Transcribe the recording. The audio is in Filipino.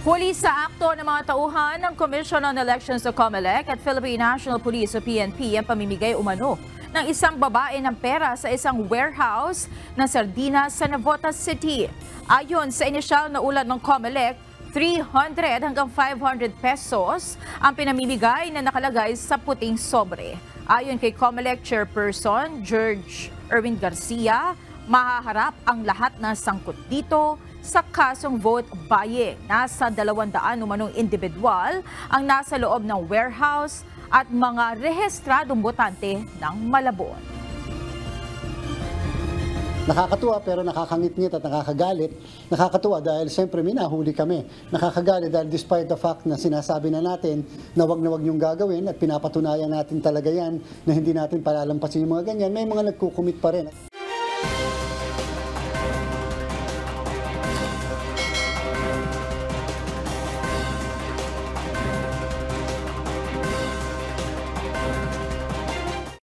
Huli sa akto ng mga tauhan ng Commission on Elections o COMELEC at Philippine National Police o PNP ang pamimigay umano ng isang babae ng pera sa isang warehouse ng Sardinas sa Navotas City. Ayon sa inisyal na ulat ng COMELEC, 300 hanggang 500 pesos ang pinamimigay na nakalagay sa puting sobre. Ayon kay COMELEC Chairperson George Erwin Garcia, mahaharap ang lahat ng sangkot dito sa kasong vote buying. Nasa 200 umanong individual ang nasa loob ng warehouse at mga rehistradong botante ng Malabon. Nakakatuwa pero nakakangit-ngit at nakakagalit. Nakakatuwa dahil siyempre minahuli kami. Nakakagalit dahil despite the fact na sinasabi na natin na wag niyong gagawin at pinapatunayan natin talaga yan na hindi natin palalampasin yung mga ganyan, may mga nagkukumit pa rin.